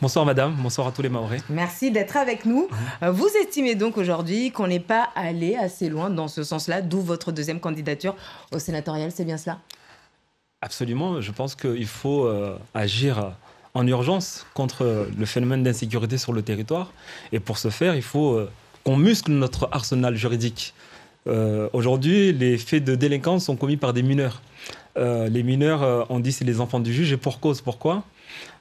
Bonsoir madame, bonsoir à tous les Mahorais. Merci d'être avec nous. Vous estimez donc aujourd'hui qu'on n'est pas allé assez loin dans ce sens-là, d'où votre deuxième candidature au sénatorial, c'est bien cela? Absolument, je pense qu'il faut agir en urgence contre le phénomène d'insécurité sur le territoire. Et pour ce faire, il faut qu'on muscle notre arsenal juridique. Aujourd'hui, les faits de délinquance sont commis par des mineurs. Les mineurs, on dit c'est les enfants du juge et pour cause. Pourquoi?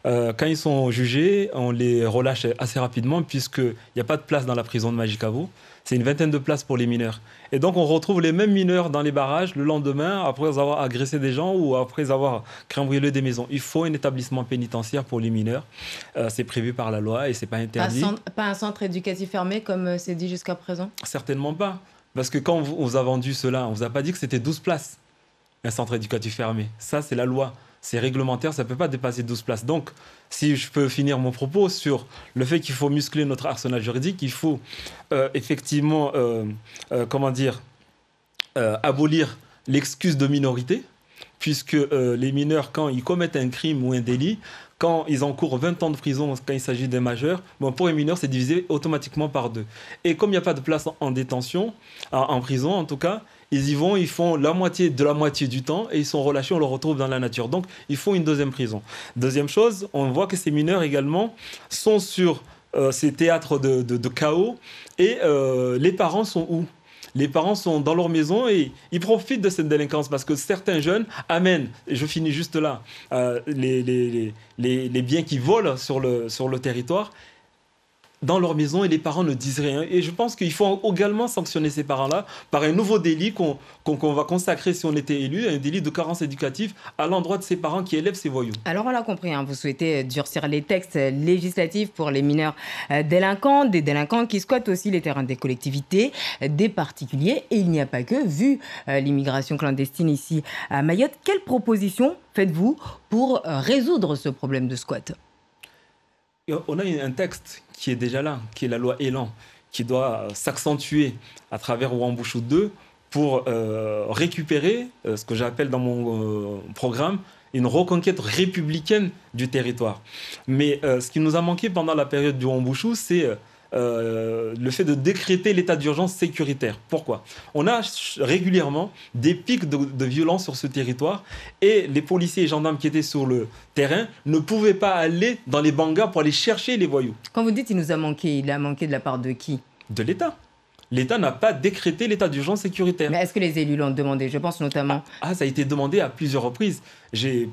Quand ils sont jugés, on les relâche assez rapidement puisqu'il n'y a pas de place dans la prison de Majicavo. C'est une vingtaine de places pour les mineurs. Et donc on retrouve les mêmes mineurs dans les barrages le lendemain après avoir agressé des gens ou après avoir cambriolé des maisons. Il faut un établissement pénitentiaire pour les mineurs. C'est prévu par la loi et ce n'est pas interdit. Pas un centre éducatif fermé comme c'est dit jusqu'à présent? Certainement pas. Parce que quand on vous a vendu cela, on ne vous a pas dit que c'était 12 places, un centre éducatif fermé. Ça, c'est la loi. C'est réglementaire, ça ne peut pas dépasser 12 places. Donc, si je peux finir mon propos sur le fait qu'il faut muscler notre arsenal juridique, il faut effectivement, abolir l'excuse de minorité, puisque les mineurs, quand ils commettent un crime ou un délit, quand ils encourent 20 ans de prison, quand il s'agit d'un majeur, pour les mineurs, c'est divisé automatiquement par 2. Et comme il n'y a pas de place en détention, en prison en tout cas, ils y vont, ils font la moitié du temps et ils sont relâchés, on les retrouve dans la nature. Donc, il faut une deuxième prison. Deuxième chose, on voit que ces mineurs également sont sur ces théâtres de chaos et les parents sont où? Les parents sont dans leur maison et ils profitent de cette délinquance parce que certains jeunes amènent, et je finis juste là, les biens qu'ils volent sur le territoire dans leur maison et les parents ne disent rien. Et je pense qu'il faut également sanctionner ces parents-là par un nouveau délit qu'on va consacrer si on était élu, un délit de carence éducative à l'endroit de ces parents qui élèvent ces voyous. Alors on l'a compris, vous souhaitez durcir les textes législatifs pour les mineurs délinquants, des délinquants qui squattent aussi les terrains des collectivités, des particuliers. Et il n'y a pas que, vu l'immigration clandestine ici à Mayotte, quelles propositions faites-vous pour résoudre ce problème de squat? On a un texte qui est déjà là, qui est la loi Elan, qui doit s'accentuer à travers Ouambouchou 2 pour récupérer ce que j'appelle dans mon programme une reconquête républicaine du territoire. Mais ce qui nous a manqué pendant la période du Ouambouchou, c'est le fait de décréter l'état d'urgence sécuritaire. Pourquoi? On a régulièrement des pics de violence sur ce territoire et les policiers et gendarmes qui étaient sur le terrain ne pouvaient pas aller dans les bangas pour aller chercher les voyous. Quand vous dites qu'il nous a manqué, il a manqué de la part de qui? De l'État. L'État n'a pas décrété l'état d'urgence sécuritaire. Mais est-ce que les élus l'ont demandé? Je pense notamment... ça a été demandé à plusieurs reprises. J'ai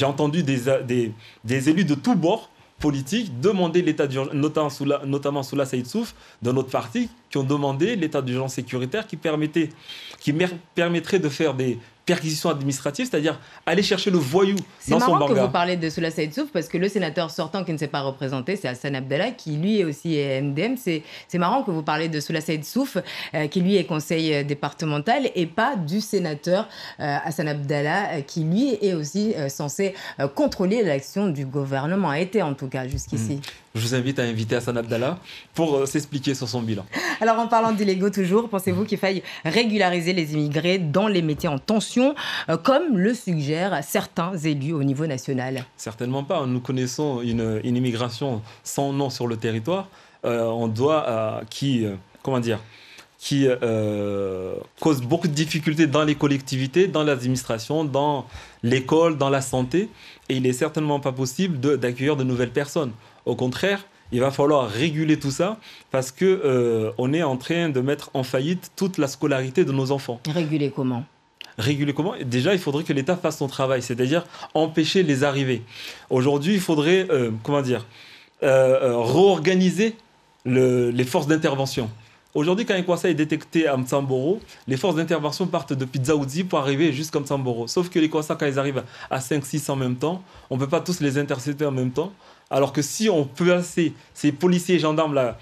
entendu des élus de tous bords politiques demander l'état d'urgence, notamment Soula Saïd Souf, de notre parti, qui ont demandé l'état d'urgence sécuritaire qui permettrait de faire des perquisitions administratives, c'est-à-dire aller chercher le voyou dans son banga. C'est marrant que vous parlez de Soula Saïd Souf parce que le sénateur sortant qui ne s'est pas représenté, c'est Hassan Abdallah, qui lui aussi est MDM. C'est marrant que vous parlez de Soula Saïd Souf, qui lui est conseil départemental, et pas du sénateur Hassan Abdallah, qui lui est aussi censé contrôler l'action du gouvernement, a été en tout cas jusqu'ici. Je vous invite à inviter Hassan Abdallah pour s'expliquer sur son bilan. Alors en parlant d'illégaux toujours, pensez-vous qu'il faille régulariser les immigrés dans les métiers en tension, comme le suggèrent certains élus au niveau national? Certainement pas. Nous connaissons une immigration sans nom sur le territoire. Qui cause beaucoup de difficultés dans les collectivités, dans l'administration, dans l'école, dans la santé. Et il n'est certainement pas possible d'accueillir de nouvelles personnes. Au contraire, il va falloir réguler tout ça parce qu'on est en train de mettre en faillite toute la scolarité de nos enfants. Réguler comment? Réguler comment? Déjà, il faudrait que l'État fasse son travail, c'est-à-dire empêcher les arrivées. Aujourd'hui, il faudrait réorganiser les forces d'intervention. Aujourd'hui, quand un Kwassa est détecté à Mtsamboro, les forces d'intervention partent depuis Dzaoudzi pour arriver jusqu'à Mtsamboro. Sauf que les Kwassa, quand ils arrivent à 5-6 en même temps, on ne peut pas tous les intercepter en même temps. Alors que si on plaçait ces policiers et gendarmes là,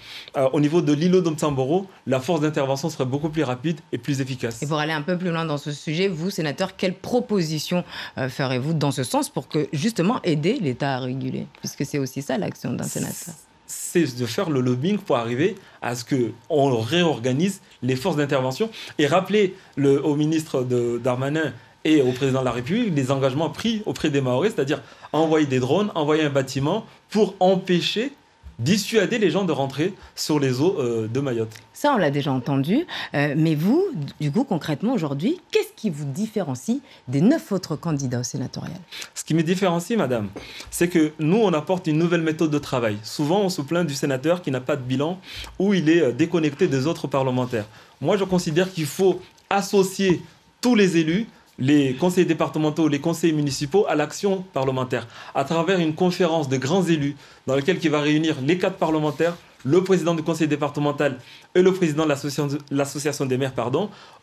au niveau de l'îlot de Mtsamboro, la force d'intervention serait beaucoup plus rapide et plus efficace. Et pour aller un peu plus loin dans ce sujet, vous, sénateur, quelles propositions ferez-vous dans ce sens pour que, justement, aider l'État à réguler? Puisque c'est aussi ça l'action d'un sénateur. C'est de faire le lobbying pour arriver à ce qu'on réorganise les forces d'intervention et rappeler au ministre Darmanin et au président de la République les engagements pris auprès des Mahorais, c'est-à-dire envoyer des drones, envoyer un bâtiment pour empêcher, dissuader les gens de rentrer sur les eaux de Mayotte. Ça, on l'a déjà entendu. Mais vous, du coup, concrètement, aujourd'hui, qu'est-ce qui vous différencie des 9 autres candidats au sénatorial? Ce qui me différencie, madame, c'est que nous, on apporte une nouvelle méthode de travail. Souvent, on se plaint du sénateur qui n'a pas de bilan ou il est déconnecté des autres parlementaires. Moi, je considère qu'il faut associer tous les élus, les conseillers départementaux, les conseillers municipaux à l'action parlementaire, à travers une conférence de grands élus dans laquelle il va réunir les 4 parlementaires, le président du conseil départemental et le président de l'association des maires,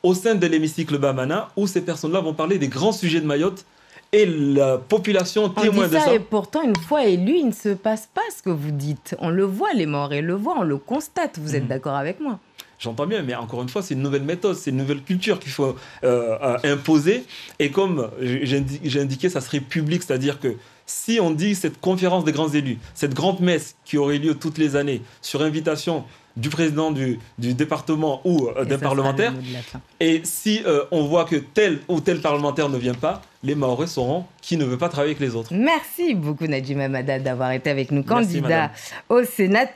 au sein de l'hémicycle Bamana, où ces personnes-là vont parler des grands sujets de Mayotte et la population témoin de ça. Et pourtant, une fois élu, il ne se passe pas ce que vous dites. On le voit, les Mahorais le voient, on le constate. Vous êtes d'accord avec moi? J'entends bien, mais encore une fois, c'est une nouvelle méthode, c'est une nouvelle culture qu'il faut imposer. Et comme j'ai indiqué, ça serait public, c'est-à-dire que si on dit cette conférence des grands élus, cette grande messe qui aurait lieu toutes les années sur invitation du président du département ou d'un parlementaire, et si on voit que tel ou tel parlementaire ne vient pas, les Mahorais sauront qui ne veut pas travailler avec les autres. Merci beaucoup Nadjim Hamada d'avoir été avec nous, candidat au Sénat.